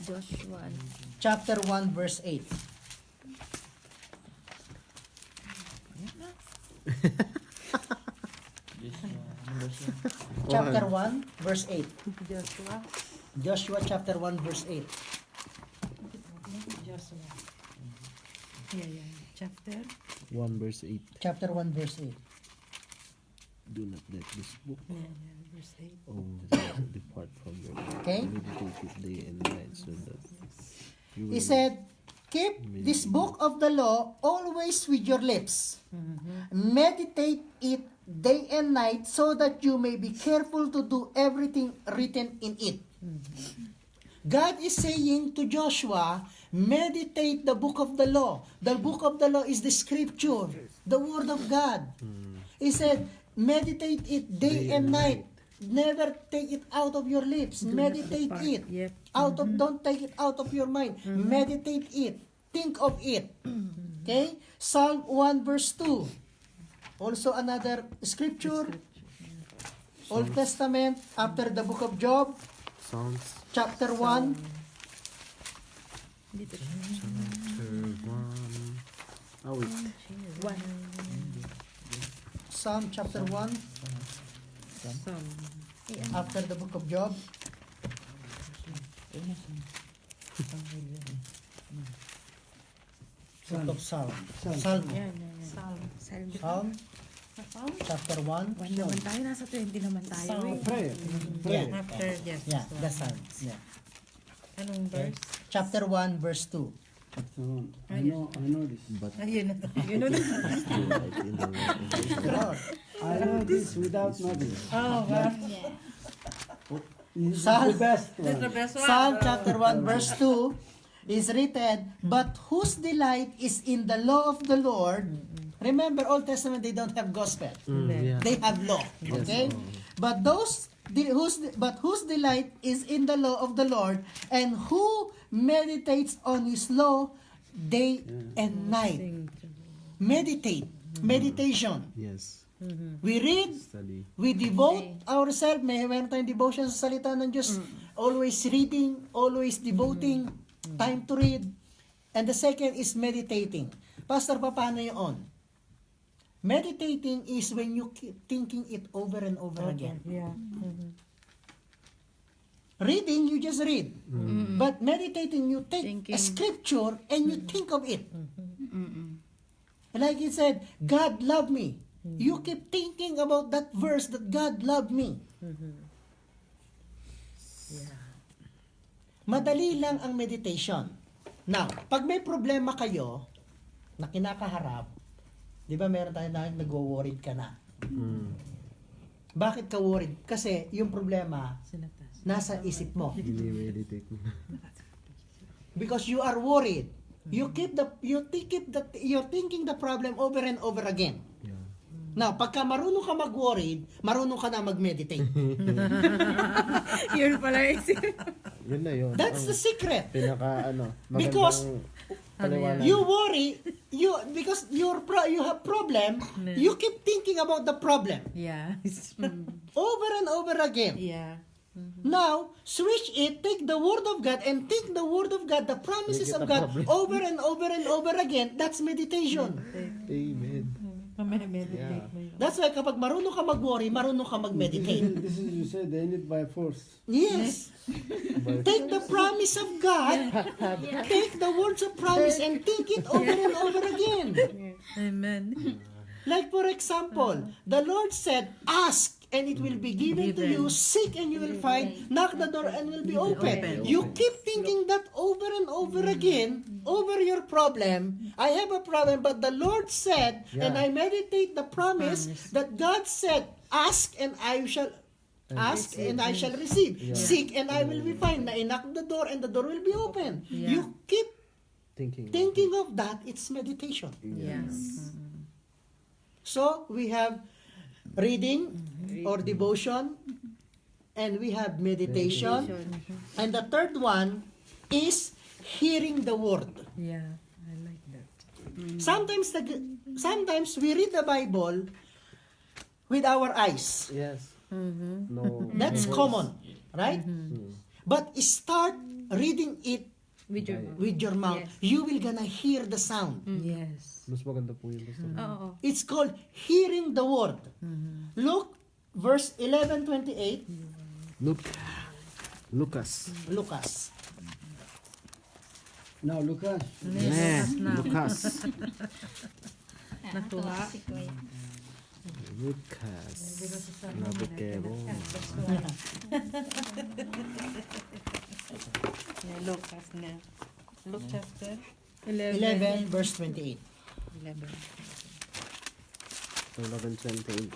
Joshua. Chapter 1 verse 8. chapter 1, verse 8. Joshua. Joshua chapter 1, verse 8. Joshua. Yeah. Chapter. 1 verse 8. Chapter 1, verse 8. Do not let this book Verse 8. depart from your mouth. Okay. Meditate it day and night so that you will He said, keep this book of the law always with your lips. Meditate it day and night so that you may be careful to do everything written in it. God is saying to Joshua, meditate the book of the law. The book of the law is the scripture, the word of God. He said, meditate it day and night. Never take it out of your lips. Meditate it. Yep. Don't take it out of your mind. Meditate it. Think of it. Okay? Psalm 1 verse 2. Also another scripture. Old Testament, after the book of Job, Psalms chapter 1. chapter 1. Oh wait. Psalm chapter 1, after the book of Job. Book of Psalm. Psalm. Psalm. Chapter 1. One naman tayo, nasa 20 naman tayo. Prayer. Prayer. After, yes. Yeah, that's Psalm. Yeah. Anong verse? Chapter 1, verse 2. Chapter 1. I know this. But Ayun na. delight in the law of the Lord. I know this without knowing. Oh, wow. This is Psalm- the best That's the one. best one. Psalm chapter 1, verse 2 is written, but whose delight is in the law of the Lord. Remember, Old Testament, they don't have gospel. Yeah. They have law. Okay? But whose delight is in the law of the Lord, and who meditates on his law day and night. Meditate. Meditation. Yes. We read, Study. we devote ourselves. Meron tayong devotion sa salita ng Diyos. Always reading, always devoting time to read. And the second is meditating. Pastor, paano yun? Meditating is when you keep thinking it over and over again. Yeah. Reading, you just read. But meditating, you take a scripture and you think of it. Like it said, God loved me. You keep thinking about that verse that God loved me. Madali lang ang meditation. Now, pag may problema kayo na kinakaharap, di ba meron tayo na nag-worried ka na? Bakit ka worried? Kasi yung problema nasa isip mo. Ini-meditate mo. Because you are worried. You're thinking the problem over and over again. Yeah. Now, pagka marunong ka mag-worried, marunong ka na mag-meditate. Yun pala Yun na yun. That's the secret. Pinaka Because paliwanag. you worry, because you have problem, you keep thinking about the problem Yeah. over and over again. Yeah. Now, switch it, take the word of God and think the word of God, the promises Make it of a God problem. over and over and over again. That's meditation. Amen. Meditate mo yun. That's why kapag marunong ka mag-worry, marunong ka mag-meditate. This is you said they need by force. Yes. Take the promise of God, take the words of promise and think it over and over again. Amen. Like for example, the Lord said, ask and it will be given to you, seek and you will find, knock the door and will be open. You keep thinking that over and over again, over your problem. I have a problem, but the Lord said, and I meditate the promise that God said, ask and I shall ask and I shall receive. Seek and I will be find. I knock the door and the door will be open. You keep thinking of that, it's meditation. Yes. So, we have reading or devotion, and we have meditation. And the third one is hearing the word. Yeah. I like that. Sometimes we read the Bible with our eyes. Yes. No. That's common, right? But start reading it with your mouth. You will gonna hear the sound. Yes. Mas maganda po yun. Basta. Oo. It's called hearing the word. Look verse 11:28, Lucas. Lucas. Now, Lucas. Lucas. Natuwa. Lucas. Nabikero. Lucas na. Luke chapter 11 verse 28. 11. 11:28.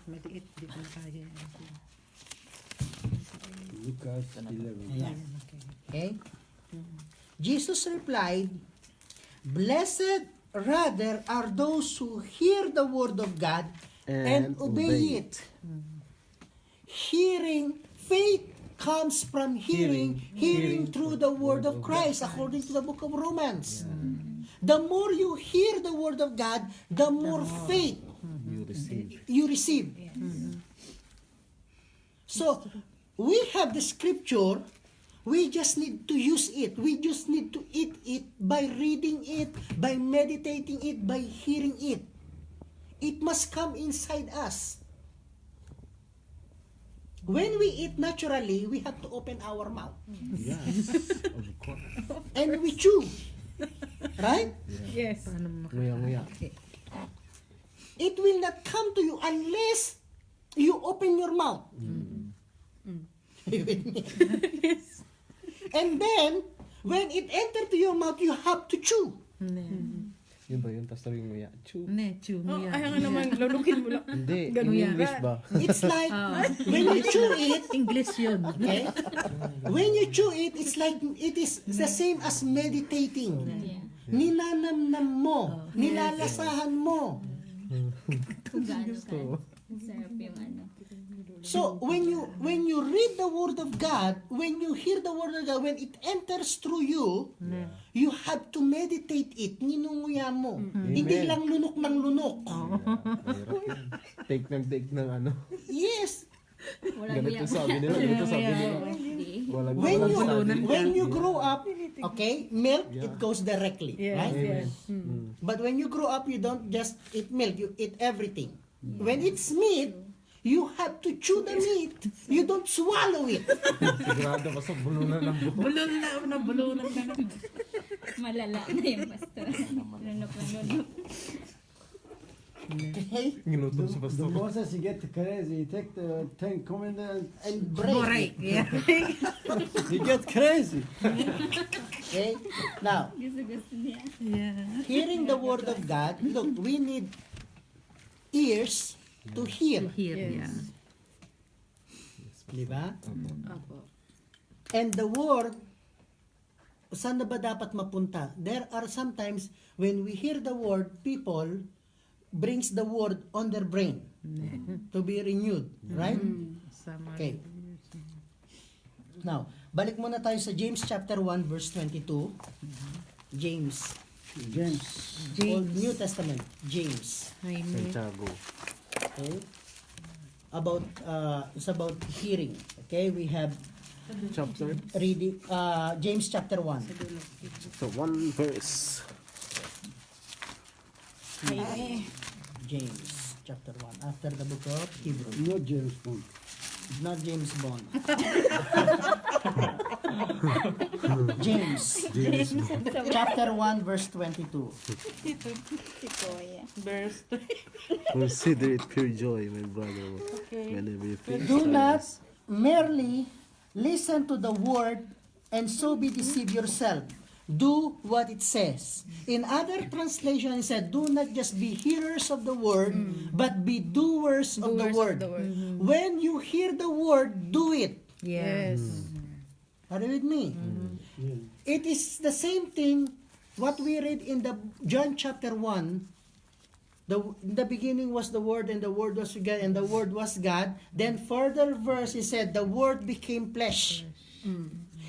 Maliit, di ko kaya. Lucas 11. Ayan. Okay? Jesus replied, "Blessed rather are those who hear the word of God and obey it." Hearing, faith comes from hearing through the word of Christ, according to the book of Romans. The more you hear the word of God, the more faith You receive. you receive. So, we have the scripture, we just need to use it. We just need to eat it by reading it, by meditating it, by hearing it. It must come inside us. When we eat naturally, we have to open our mouth. Yes. Of course. And we chew. Right? Yes. Nguya-nguya. It will not come to you unless you open your mouth. You with me? And then, when it enter to your mouth, you have to chew. Yun ba yun? Tapos sabi nguya. Chew. Ne, chew mo Oh, yan. ay nga naman, lulukin mo lang. Hindi. In Ganun yan. English ba? It's like, when you chew it, English yun. okay? When you chew it, it's like, it is the same as meditating. Ninanamnam mo, nilalasahan mo. Kung gaano ka. Sarap yung ano. So, when you read the word of God, when you hear the word of God, when it enters through you, you have to meditate it. Ninunguya mo. Hindi lang lunok ng lunok. Mahirap yun. Take ng ano. Yes. Walang Ganito sabi nila. Ganito sabi nila. Walang When you grow up, okay, milk, it goes directly. Right? Yes. But when you grow up, you don't just eat milk, you eat everything. When it's meat, you have to chew the meat. You don't swallow it. Sigurado ka sa bulunan ng buhok. Bulunan ka na. Malala na yung pastor. Lunok na lunok. Okay? Ginutong sa The pastor. Moses, he get crazy. He take the 10 commandments. And break it. Yeah. He get crazy. Okay? Now, Gusto niya. Yeah. hearing the word of God, look, we need ears to hear. Here, yeah. Diba? And the word, saan na ba dapat mapunta? There are sometimes when we hear the word, people brings the word on their brain to be renewed. Right? Okay. Now, balik muna tayo sa James chapter 1 verse 22. James. Old New Testament. James. Santiago. Okay? About, it's about hearing. Okay? We have Chapter. reading, James chapter 1. So, one verse. James chapter 1. After the book of Hebrew. Not James Bond. Not James Bond. James. Chapter 1 verse 22. Si Koya. Verse Consider it pure joy, my brother. Whenever you face Do not trials. merely listen to the word and so be deceived yourself. Do what it says. In other translation, it said, do not just be hearers of the word, but be doers of the word. When you hear the word, do it. Yes. Are you with me? It is the same thing what we read in the John chapter 1. In the beginning was the Word, and the Word was God, and the Word was God. Then further verse, he said, the Word became flesh.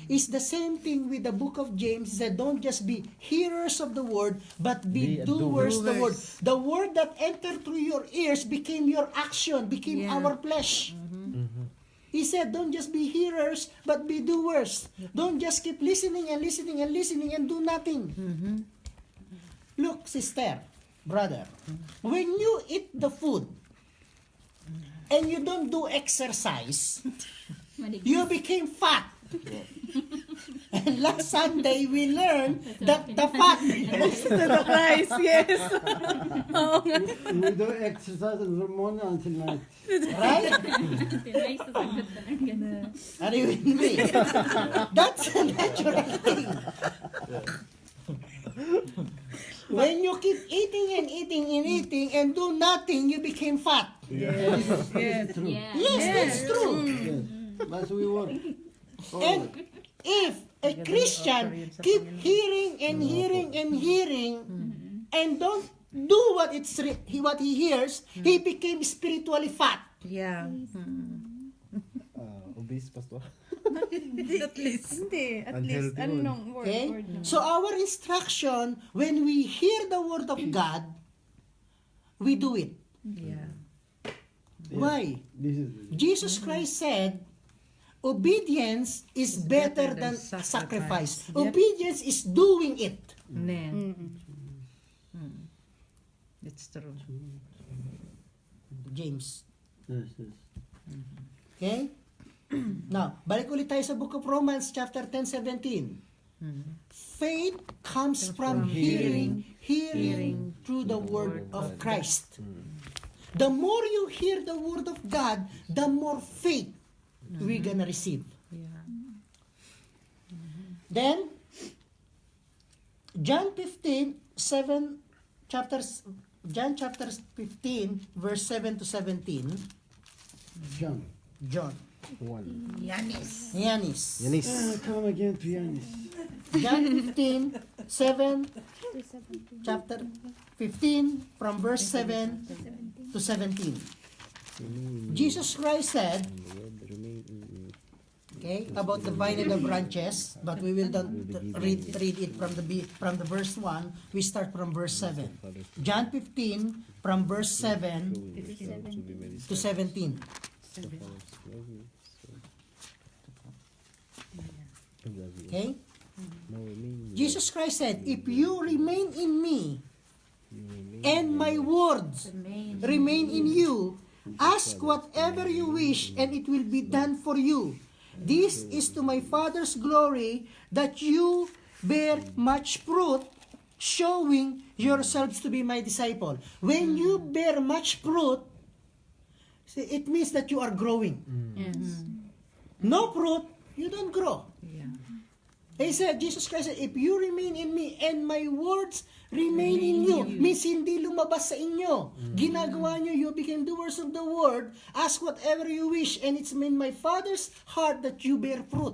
It's the same thing with the book of James. He said, don't just be hearers of the Word, but be Be a doers of the Word. doers. The Word that entered through your ears became your action, became Yeah. our flesh. He said, don't just be hearers, but be doers. Don't just keep listening and listening and listening and do nothing. Look, sister, brother, when you eat the food, and you don't do exercise, Maligay. you became fat. And last Sunday, we learned that the fat, To the Christ, yes. We do exercise in the morning until night. right? Tinay sa sagot na lang ganun. Are you with me? That's a natural thing. When you keep eating and eating and eating and do nothing, you became fat. Yes. Yeah. Yes, that's true. Yes. But we work. And if a Christian keep hearing and hearing and hearing and don't do what what he hears, he became spiritually fat. Yeah. Obese, pastor. At least. Hindi. At least, Unhealthy anong word? Okay? Word na. So our instruction when we hear the word of God, we do it. Yeah. Why? This is Jesus Christ said, obedience is better than sacrifice. Yep. Obedience is doing it. Amen. It's true. James. yes, yes. Okay? Now, balik ulit tayo sa book of Romans chapter 10:17. Faith comes from hearing through the word of Christ. The more you hear the word of God, the more faith we're gonna receive. Yeah. Then, John chapter 15, verse 7 to 17. John. One. Yanis. Yanis. Come again to Yanis. John 15, 7, chapter 15, from verse 7 to 17. Jesus Christ said, okay, about the vine and the branches, but we will not read it from the verse 1. We start from verse 7. John 15, from verse 7 to 17. Okay? Jesus Christ said, if you remain in me, and my words remain in you, ask whatever you wish, and it will be done for you. This is to my Father's glory, that you bear much fruit, showing yourselves to be my disciple. When you bear much fruit, see, it means that you are growing. Yes. No fruit, you don't grow. Yeah. He said, Jesus Christ said, if you remain in me and my words remain in you, means hindi lumabas sa inyo. Ginagawa nyo, you became doers of the word, ask whatever you wish, and it's in my Father's heart that you bear fruit.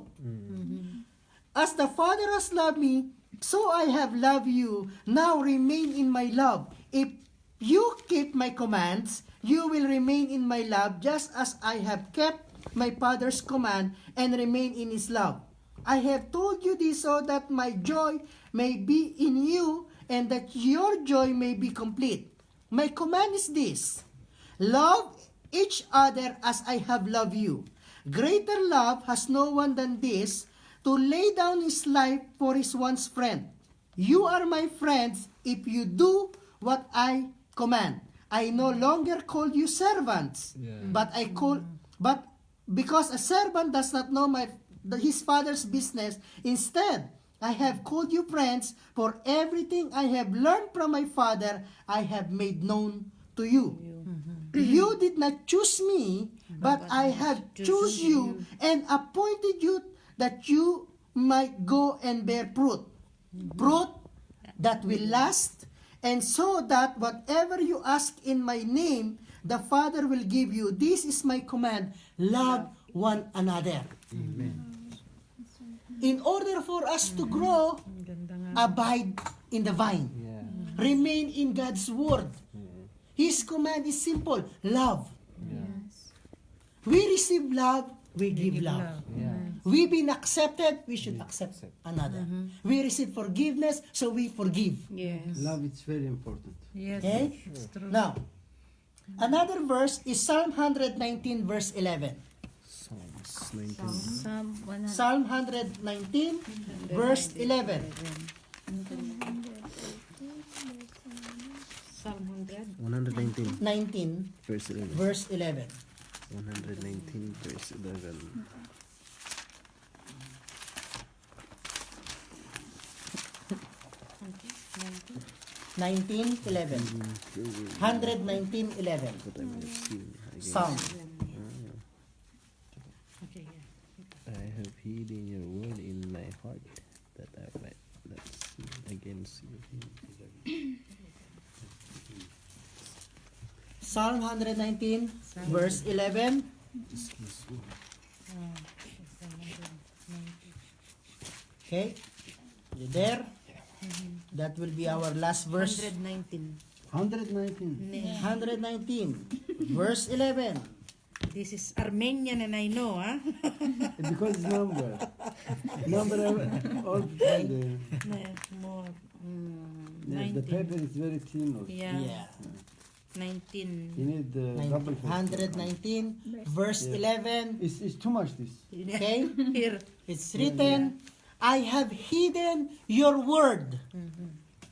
As the Father has loved me, so I have loved you. Now remain in my love. If you keep my commands, you will remain in my love, just as I have kept my Father's command and remain in his love. I have told you this so that my joy may be in you and that your joy may be complete. My command is this: love each other as I have loved you. Greater love has no one than this, to lay down his life for his one's friend. You are my friends if you do what I command. I no longer call you servants, but because a servant does not know his father's business, instead I have called you friends, for everything I have learned from my Father I have made known to you. You did not choose me, but I have chosen you and appointed you that you might go and bear fruit. Fruit that will last, and so that whatever you ask in my name, the Father will give you. This is my command: love one another. In order for us to grow, abide in the vine. Remain in God's word. His command is simple: love. We receive love, we give love. We've been accepted, we should accept another. We receive forgiveness, so we forgive. Yes. Love is very important. Yes. Okay? It's true. Now, another verse is Psalm 119 verse 11. Psalms 19. Psalm 100. Psalm 119 verse 11. Psalm 100. 119 119, 19, verse 11. verse 11. 119, verse 11. Nineteen, 11. 119, 11. What I may have seen against Psalm. Okay, yeah. I have hidden your word in my heart, that I might not sin against you. Psalm 119, verse 11. Okay, you there? That will be our last verse. 119. 119. 119, verse 11. This is Armenian and I know, huh? Because number. Number all the, More. the paper is very thin. Also. Yeah. Yeah. 19. You need the double paper. 119, verse 11. It's too much this. Okay, Here. it's written, I have hidden your word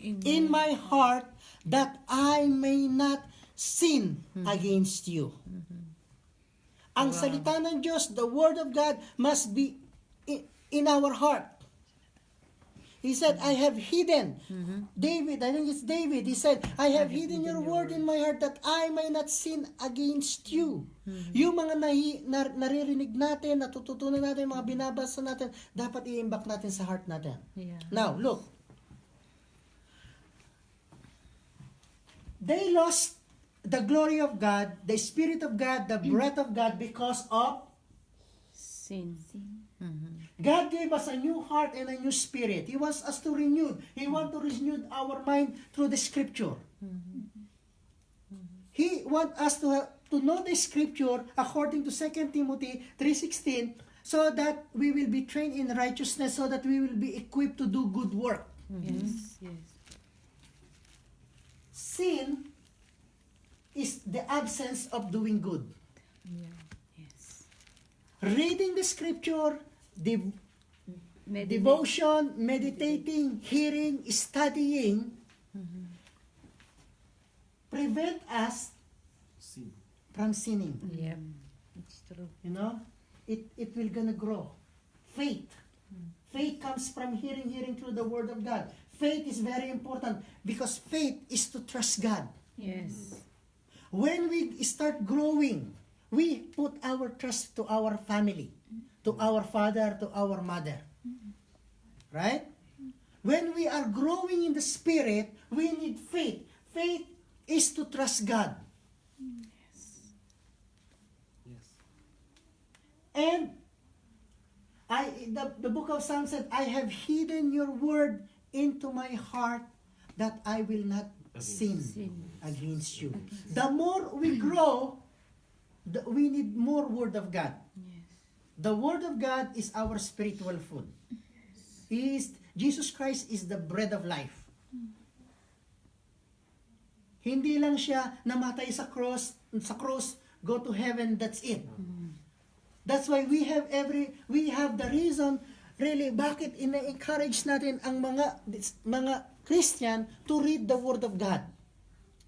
in my heart that I may not sin against you. Ang salita ng Diyos, the word of God, must be in our heart. He said, I have hidden. David, I think it's David, he said, I have hidden your word in my heart that I may not sin against you. Yung mga naririnig natin, natututunan natin, mga binabasa natin, dapat i-imbak natin sa heart natin. Yeah. Now, look. They lost the glory of God, the Spirit of God, the breath of God because of Sin. God gave us a new heart and a new spirit. He wants us to renew. He wants to renew our mind through the Scripture. He wants us to know the Scripture according to 2 Timothy 3:16, so that we will be trained in righteousness, so that we will be equipped to do good work. Yes. Yes. Sin is the absence of doing good. Yeah. Yes. Reading the Scripture, devotion, meditating, hearing, studying, prevent us from sinning. Yep. It's true. You know, it will gonna grow. Faith. Faith comes from hearing through the Word of God. Faith is very important because faith is to trust God. Yes. When we start growing, we put our trust to our family, to our father, to our mother. Right? When we are growing in the Spirit, we need faith. Faith is to trust God. And the book of Psalms said, I have hidden your word into my heart that I will not sin against you. The more we grow, we need more word of God. The word of God is our spiritual food. Jesus Christ is the bread of life. Hindi lang siya namatay sa cross, go to heaven, that's it. That's why we have the reason really bakit ina-encourage natin ang mga Christian to read the word of God,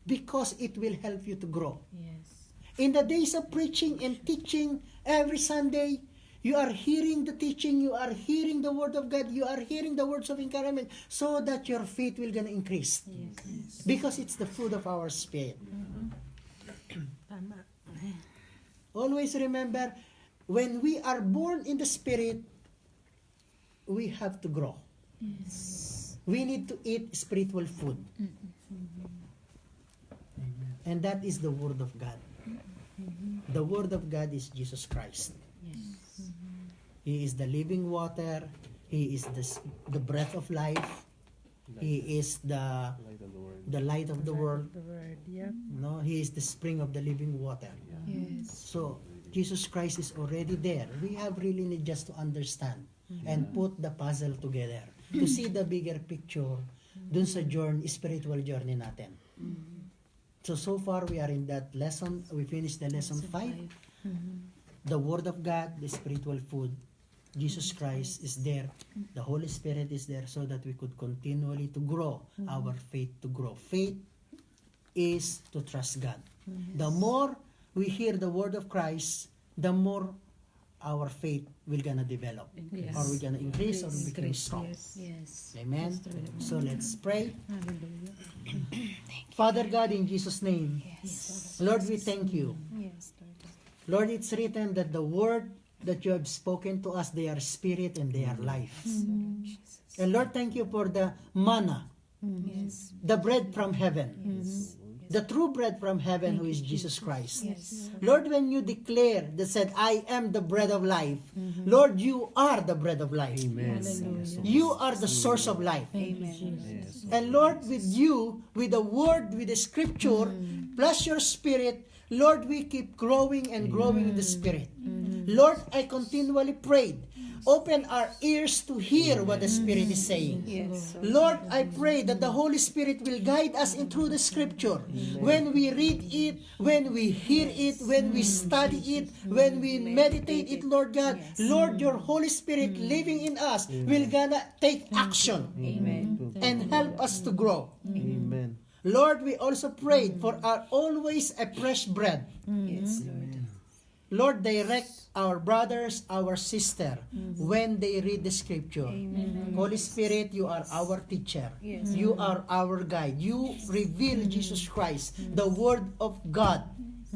because it will help you to grow. Yes. In the days of preaching and teaching every Sunday, you are hearing the teaching, you are hearing the word of God, you are hearing the words of encouragement, so that your faith will gonna increase. Yes. Because it's the food of our spirit. Tama. Always remember, when we are born in the Spirit, we have to grow. We need to eat spiritual food. And that is the Word of God. The Word of God is Jesus Christ. He is the living water. He is the breath of life. He is the light of the world. The word, yep. No, He is the spring of the living water. Yes. So, Jesus Christ is already there. We have really need just to understand and put the puzzle together to see the bigger picture dun sa journey, spiritual journey natin. So far we are in that lesson. We finished the lesson 5. The Word of God, the spiritual food. Jesus Christ is there. The Holy Spirit is there so that we could continually to grow our faith to grow. Faith is to trust God. The more we hear the word of Christ, the more our faith will gonna develop. Or we're gonna increase or become strong. Yes. Amen. So let's pray. Father God, in Jesus' name, Lord, we thank you. Yes, Lord, it's written that the word that you have spoken to us, they are spirit and they are life. And Lord, thank you for the manna, Yes. the bread from heaven, the true bread from heaven, who is Jesus Christ. Yes. Lord, when you declare that said, I am the bread of life, Lord, you are the bread of life. Amen. You are the source of life. Amen. Yes. And Lord, with you, with the word, with the scripture, plus your spirit, Lord, we keep growing and growing in the spirit. Lord, I continually prayed. Open our ears to hear what the Spirit is saying. Yes. Lord, I pray that the Holy Spirit will guide us into the scripture. When we read it, when we hear it, when we study it, when we meditate it, Lord God, Lord, your Holy Spirit living in us will gonna take action Amen. and help us to grow. Amen. Lord, we also prayed for our always a fresh bread. Yes, Lord. Lord, direct our brothers, our sister, when they read the scripture. Holy Spirit, you are our teacher. Yes. You are our guide. You reveal Jesus Christ, the Word of God,